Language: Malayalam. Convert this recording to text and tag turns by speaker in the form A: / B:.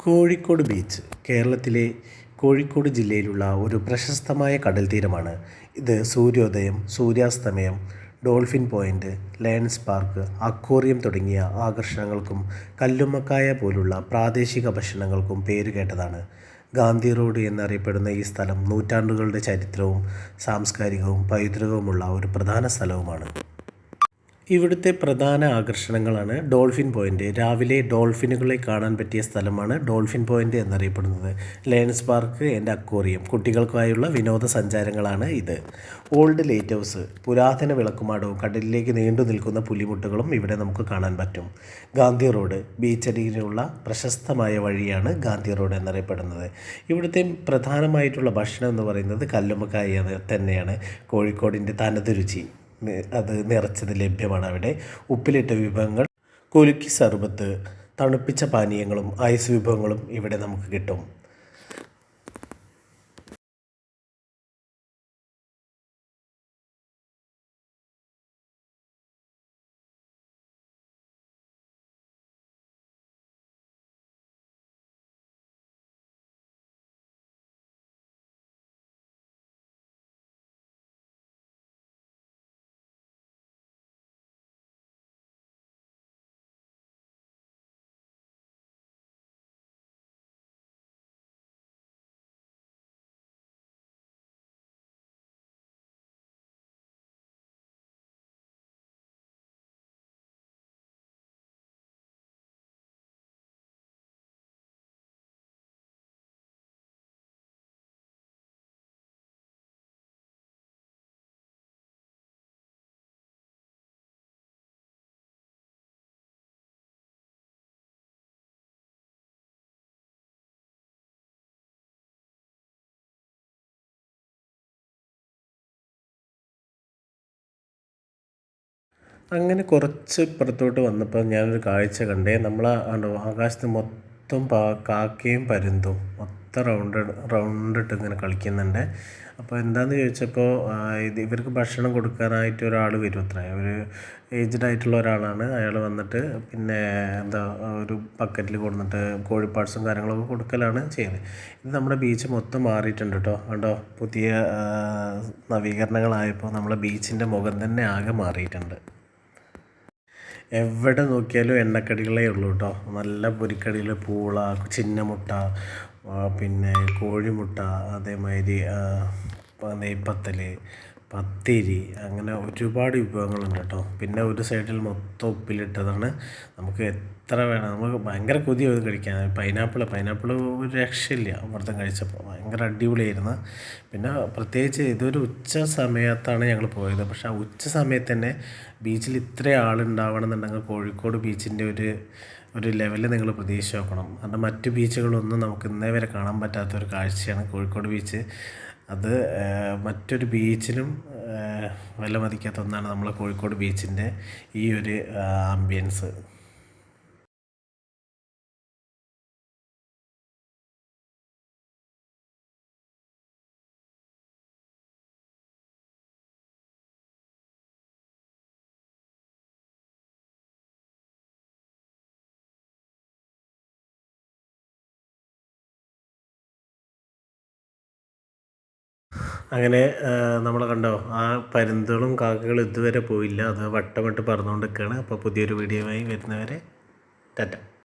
A: കോഴിക്കോട് ബീച്ച് കേരളത്തിലെ കോഴിക്കോട് ജില്ലയിലുള്ള ഒരു പ്രശസ്തമായ കടൽ തീരമാണ്. ഇത് സൂര്യോദയം, സൂര്യാസ്തമയം, dolphin point, lions park, aquarium തുടങ്ങിയ ആകർഷണങ്ങൾക്കും കല്ലുമ്മക്കായ പോലുള്ള പ്രാദേശിക ഭക്ഷണങ്ങൾക്കും പേരുകേട്ടതാണ്. ഗാന്ധി റോഡ് എന്നറിയപ്പെടുന്ന ഈ സ്ഥലം നൂറ്റാണ്ടുകളുടെ ചരിത്രവും സാംസ്കാരികവും പൈതൃകവുമുള്ള ഒരു പ്രധാന സ്ഥലവുമാണ്. ഇവിടുത്തെ പ്രധാന ആകർഷണങ്ങളാണ് ഡോൾഫിൻ പോയിൻ്റ്. രാവിലെ ഡോൾഫിനുകളെ കാണാൻ പറ്റിയ സ്ഥലമാണ് ഡോൾഫിൻ പോയിൻ്റ് എന്നറിയപ്പെടുന്നത്. ലയൺസ് പാർക്ക് ആൻഡ് അക്വേറിയം കുട്ടികൾക്കായുള്ള വിനോദസഞ്ചാരങ്ങളാണ് ഇത്. ഓൾഡ് ലൈറ്റ് ഹൗസ്, പുരാതന വിളക്കുമാടവും കടലിലേക്ക് നീണ്ടു നിൽക്കുന്ന പുലിമുട്ടുകളും ഇവിടെ നമുക്ക് കാണാൻ പറ്റും. ഗാന്ധി റോഡ്, ബീച്ചരികിലുള്ള പ്രശസ്തമായ വഴിയാണ് ഗാന്ധി റോഡ് എന്നറിയപ്പെടുന്നത്. ഇവിടുത്തെ പ്രധാനമായിട്ടുള്ള ഭക്ഷണം എന്ന് പറയുന്നത് കല്ലുമ്മക്കായ തന്നെയാണ്. കോഴിക്കോടിൻ്റെ തനത് രുചി അത് നിറച്ചത് ലഭ്യമാണ് അവിടെ. ഉപ്പിലിട്ട വിഭവങ്ങൾ, കുലുക്കി സർബത്ത്, തണുപ്പിച്ച പാനീയങ്ങളും ഐസ് വിഭവങ്ങളും ഇവിടെ നമുക്ക് കിട്ടും. അങ്ങനെ കുറച്ച് ഇപ്പുറത്തോട്ട് വന്നപ്പോൾ ഞാനൊരു കാഴ്ച കണ്ടേ. നമ്മൾ ആകാശത്ത് മൊത്തം കാക്കയും പരുന്തും മൊത്തം റൗണ്ടിട്ട് ഇങ്ങനെ കളിക്കുന്നുണ്ട്. അപ്പോൾ എന്താണെന്ന് ചോദിച്ചപ്പോൾ ഇവർക്ക് ഭക്ഷണം കൊടുക്കാനായിട്ട് ഒരാൾ വരും. അത്ര ഒരു ഏജ്ഡ് ആയിട്ടുള്ള ഒരാളാണ്. അയാൾ വന്നിട്ട് പിന്നെ ഒരു ബക്കറ്റിൽ കൊണ്ടിട്ട് കോഴിപ്പാട്സും കാര്യങ്ങളൊക്കെ കൊടുക്കലാണ് ചെയ്യുന്നത്. ഇത് നമ്മുടെ ബീച്ച് മൊത്തം മാറിയിട്ടുണ്ട് കേട്ടോ. കണ്ടോ, പുതിയ നവീകരണങ്ങളായപ്പോൾ നമ്മളെ ബീച്ചിൻ്റെ മുഖം തന്നെ ആകെ മാറിയിട്ടുണ്ട്. എവിടെ നോക്കിയാലും എണ്ണക്കടികളേ ഉള്ളൂ കേട്ടോ. നല്ല പൊരിക്കടികൾ, പൂള, ചിന്നമുട്ട, പിന്നെ കോഴിമുട്ട, അതേമാതിരി നെയ്പ്പത്തൽ, പത്തിരി, അങ്ങനെ ഒരുപാട് വിഭവങ്ങളുണ്ട് കേട്ടോ. പിന്നെ ഒരു സൈഡിൽ മൊത്തം ഉപ്പിലിട്ടതാണ്. നമുക്ക് എത്ര വേണം, നമുക്ക് ഭയങ്കര കൊതിയാവും കഴിക്കാൻ. പൈനാപ്പിൾ ഒരു രക്ഷയില്ല. അമൃതം കഴിച്ചപ്പോൾ ഭയങ്കര അടിപൊളിയായിരുന്നു. പിന്നെ പ്രത്യേകിച്ച് ഇതൊരു ഉച്ച സമയത്താണ് ഞങ്ങൾ പോയത്. പക്ഷേ ആ ഉച്ച സമയത്ത് തന്നെ ബീച്ചിൽ ഇത്ര ആളുണ്ടാവണം എന്നുണ്ടെങ്കിൽ കോഴിക്കോട് ബീച്ചിൻ്റെ ഒരു ലെവലിൽ നിങ്ങൾ പ്രതീക്ഷ നോക്കണം. കാരണം മറ്റു ബീച്ചുകളൊന്നും നമുക്ക് ഇന്നേ വരെ കാണാൻ പറ്റാത്തൊരു കാഴ്ചയാണ് കോഴിക്കോട് ബീച്ച്. അത് മറ്റൊരു ബീച്ചിലും വില മതിക്കാത്ത ഒന്നാണ് നമ്മളെ കോഴിക്കോട് ബീച്ചിൻ്റെ ഈ ഒരു ആംബിയൻസ്. അങ്ങനെ നമ്മൾ കണ്ടോ, ആ പരുന്തുകളും കാക്കകളും ഇതുവരെ പോയില്ല. അത് വട്ടമിട്ട് പറന്നുകൊണ്ട് നിൽക്കുകയാണ്. അപ്പോൾ പുതിയൊരു വീഡിയോയുമായി വരുന്നവരെ ടാറ്റ.